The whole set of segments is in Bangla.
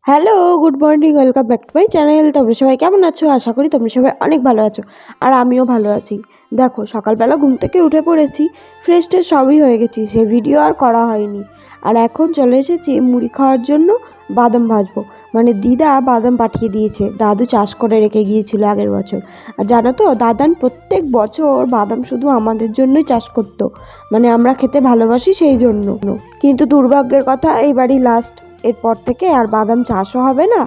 Hello, good morning, welcome back to my channel. তোমরা সবাই কেমন আছো? আশা করি তোমরা সবাই অনেক ভালো আছো, আর আমিও ভালো আছি। দেখো, সকালবেলা ঘুম থেকে উঠে পড়েছি, ফ্রেশ ট্রেশ সবই হয়ে গেছি, সে ভিডিও আর করা হয়নি। আর এখন চলে এসেছি মুড়ি খাওয়ার জন্য বাদাম ভাজবো। মানে দিদা বাদাম পাঠিয়ে দিয়েছে, দাদু চাষ করে রেখে গিয়েছিল আগের বছর। আর জানো তো, দাদান প্রত্যেক বছর বাদাম শুধু আমাদের জন্যই চাষ করতো, মানে আমরা খেতে ভালোবাসি সেই জন্য। কিন্তু দুর্ভাগ্যের কথা, এইবারই লাস্ট। এরপর থেকে আর বাদাম চাষও হবে না,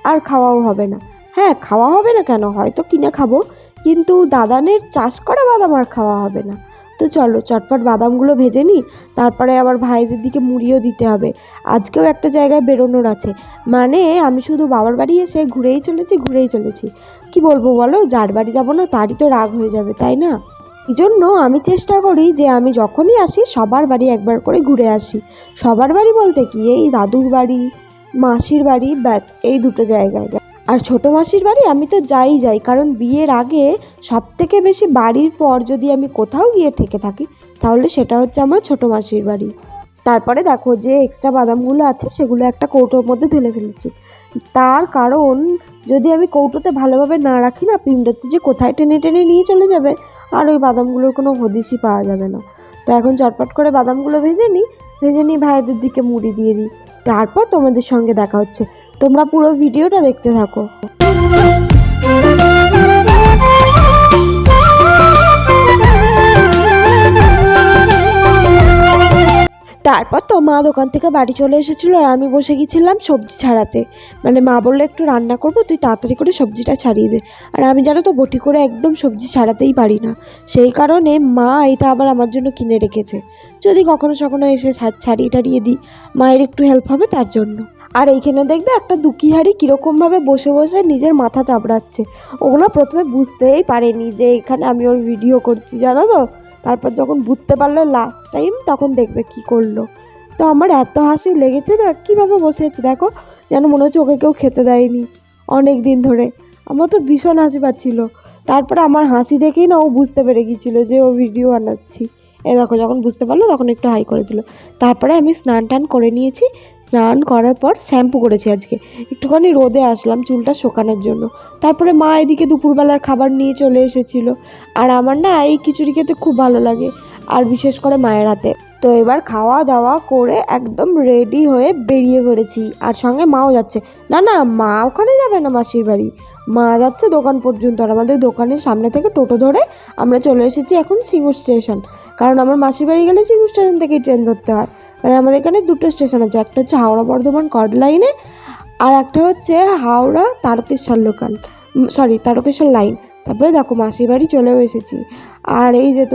আর খাওয়াও হবে না। হ্যাঁ, খাওয়া হবে না কেন, হয়তো কিনে খাবো, কিন্তু দাদানের চাষ করা বাদাম আর খাওয়া হবে না। তো চলো চটপট বাদামগুলো ভেজে নিই, তারপরে আবার ভাইদের দিকে মুড়িও দিতে হবে। আজকেও একটা জায়গায় বেরোনোর আছে, মানে আমি শুধু বাবার বাড়ি এসে ঘুরেই চলেছি। কি বলবো বলো, যার বাড়ি যাবো না তারই তো রাগ হয়ে যাবে, তাই না? এই জন্য আমি চেষ্টা করি যে আমি যখনই আসি সবার বাড়ি একবার করে ঘুরে আসি। সবার বাড়ি বলতে কি, এই দাদুর বাড়ি, মাসির বাড়ি, ব্যাস এই দুটো জায়গায়। আর ছোটো মাসির বাড়ি আমি তো যাই, কারণ বিয়ের আগে সব থেকে বেশি বাড়ির পর যদি আমি কোথাও গিয়ে থেকে থাকি, তাহলে সেটা হচ্ছে আমার ছোটো মাসির বাড়ি। তারপরে দেখো, যে এক্সট্রা বাদামগুলো আছে সেগুলো একটা কৌটোর মধ্যে ঢেলে ফেলেছি। তার কারণ, যদি আমি কৌটোতে ভালোভাবে না রাখি না, পিঁমড়েতে যে কোথায় টেনে টেনে নিয়ে চলে যাবে, আর ওই বাদামগুলোর কোনো হদিশই পাওয়া যাবে না। তো এখন চটপট করে বাদামগুলো ভেজে নিই, ভাইদের দিকে মুড়ি দিয়ে দিই। তারপর তোমাদের সঙ্গে দেখা হচ্ছে, তোমরা পুরো ভিডিওটা দেখতে থাকো। তারপর তো মা দোকান থেকে বাড়ি চলে এসেছিলো, আর আমি বসে গেছিলাম সবজি ছাড়াতে। মানে মা বললো একটু রান্না করবো, তুই তাড়াতাড়ি করে সবজিটা ছাড়িয়ে দে। আর আমি জানো তো বটি করে একদম সবজি ছাড়াতেই পারি না, সেই কারণে মা এটা আবার আমার জন্য কিনে রেখেছে, যদি কখনো এসে ছাড়িয়ে টাড়িয়ে দিই, মায়ের একটু হেল্প হবে তার জন্য। আর এইখানে দেখবে একটা দুঃখী কীরকমভাবে বসে বসে নিজের মাথা চাপড়াচ্ছে। ওগুলো প্রথমে বুঝতেই পারেনি যে এখানে আমি ওর ভিডিও করছি, জানো তো। তারপর যখন বুঝতে পারলো লাস্ট টাইম, তখন দেখবে কি করলো। তো আমার এত হাসি লেগেছে না, কীভাবে বসে আছে দেখো, যেন মনে হচ্ছে ওকে কেউ খেতে দেয়নি অনেক দিন ধরে। আমার তো ভীষণ হাসি পাচ্ছিল। তারপরে আমার হাসি দেখেই না ও বুঝতে পেরে গিয়েছিলো যে ও ভিডিও বানাচ্ছি। এ দেখো, যখন বুঝতে পারলো তখন একটু হাই করে দিল। তারপরে আমি স্নান টান করে নিয়েছি। স্নান করার পর শ্যাম্পু করেছি আজকে, একটুখানি রোদে আসলাম চুলটা শোকানোর জন্য। তারপরে মা এদিকে দুপুরবেলার খাবার নিয়ে চলে এসেছিলো। আর আমার না এই খিচুড়ি খেতে খুব ভালো লাগে, আর বিশেষ করে মায়ের হাতে। তো এবার খাওয়া দাওয়া করে একদম রেডি হয়ে বেরিয়ে পড়েছি, আর সঙ্গে মাও যাচ্ছে। না, মা ওখানে যাবে না মাসির বাড়ি, মা যাচ্ছে দোকান পর্যন্ত। আর আমাদের দোকানের সামনে থেকে টোটো ধরে আমরা চলে এসেছি এখন সিঙ্গুর স্টেশন, কারণ আমার মাসির বাড়ি গেলে সিঙ্গুর স্টেশন থেকেই ট্রেন ধরতে হয়। মানে আমাদের এখানে দুটো স্টেশন আছে, একটা হচ্ছে হাওড়া বর্ধমান কর্ড লাইনে, আর একটা হচ্ছে হাওড়া তারকেশ্বর লাইন। তারপরে দেখো মাসির বাড়ি চলেও এসেছি। আর এই যে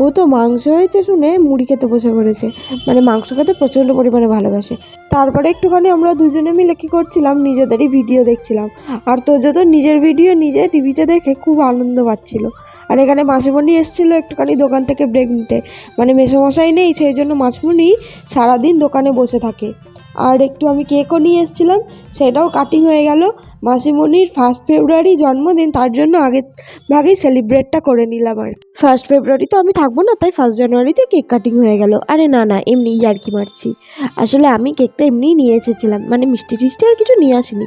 ও তো মাংস হয়েছে শুনে মুড়ি খেতে বসে পড়েছে, মানে মাংস খেতে প্রচণ্ড পরিমাণে ভালোবাসে। তারপরে একটুখানি আমরা দুজনে মিলে কী করছিলাম, নিজেদেরই ভিডিও দেখছিলাম। আর তো নিজের ভিডিও নিজে টিভিতে দেখে খুব আনন্দ পাচ্ছিল। আর এখানে মাসিমণি এসেছিলো একটুখানি দোকান থেকে ব্রেক নিতে, মানে মেসোমশাই নেই, সেই জন্য মাসিমণি সারাদিন দোকানে বসে থাকে। আর একটু আমি কেকও নিয়ে এসেছিলাম, সেটাও কাটিং হয়ে গেল। মাসিমণির 1 ফেব্রুয়ারি জন্মদিন, তার জন্য ভাগেই সেলিব্রেটটা করে নিলাম। আর 1 ফেব্রুয়ারি তো আমি থাকবো না, তাই 1 জানুয়ারিতে কেক কাটিং হয়ে গেল। আরে না, এমনি ইয়ার্কি মারছি। আসলে আমি কেকটা এমনিই নিয়ে এসেছিলাম, মানে মিষ্টি টিষ্টি আর কিছু নিয়ে আসিনি,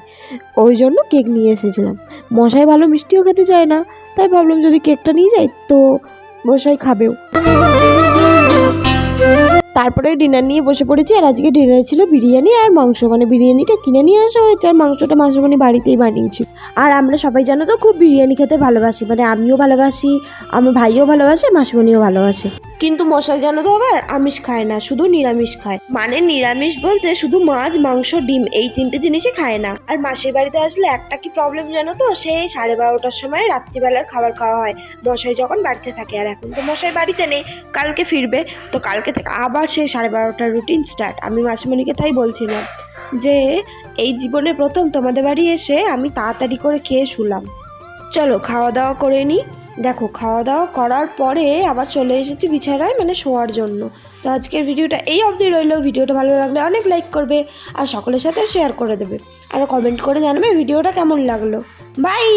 ওই জন্য কেক নিয়ে এসেছিলাম। মশাই ভালো মিষ্টিও খেতে চায় না, তাই ভাবলাম যদি কেকটা নিয়ে যাই তো মশাই খাবেও। তারপরে ডিনার নিয়ে বসে পড়েছি। আর আজকে ডিনারে ছিল বিরিয়ানি আর মাংস, মানে বিরিয়ানিটা কিনে নিয়ে আসা হয়েছে, আর মাংসটা মাসিমণি বাড়িতেই বানিয়েছি। আর আমরা সবাই জানো তো খুব বিরিয়ানি খেতে ভালোবাসি, মানে আমিও ভালোবাসি, আমার ভাইও ভালোবাসে, মাসিমণিও ভালোবাসে। কিন্তু মশাই জানো তো আবার আমিষ খায় না, শুধু নিরামিষ খায়। মানে নিরামিষ বলতে শুধু মাছ, মাংস, ডিম, এই 3টে জিনিসই খায় না। আর মাসির বাড়িতে আসলে একটা কি প্রবলেম জানো তো, সেই 12:30টার সময় রাত্রিবেলার খাবার খাওয়া হয়, মশাই যখন বাড়িতে থাকে। আর এখন তো মশাই বাড়িতে নেই, কালকে ফিরবে, তো কালকে থেকে আবার সেই 12:30টার রুটিন স্টার্ট। আমি মাসিমণিকে তাই বলছিলাম যে এই জীবনে প্রথম তোমাদের বাড়ি এসে আমি তাড়াতাড়ি করে খেয়ে শুলাম। চলো খাওয়া দাওয়া করে নিই। দেখো, খাওয়া দাওয়া করার পরে আবার চলে এসেছি বিছানায়, মানে শোয়ার জন্য। তো আজকের ভিডিওটা এই অবধি রইলো। ভিডিওটা ভালো লাগলে অনেক লাইক করবে, আর সকলের সাথে শেয়ার করে দেবে, আর কমেন্ট করে জানাবে ভিডিওটা কেমন লাগলো। বাই।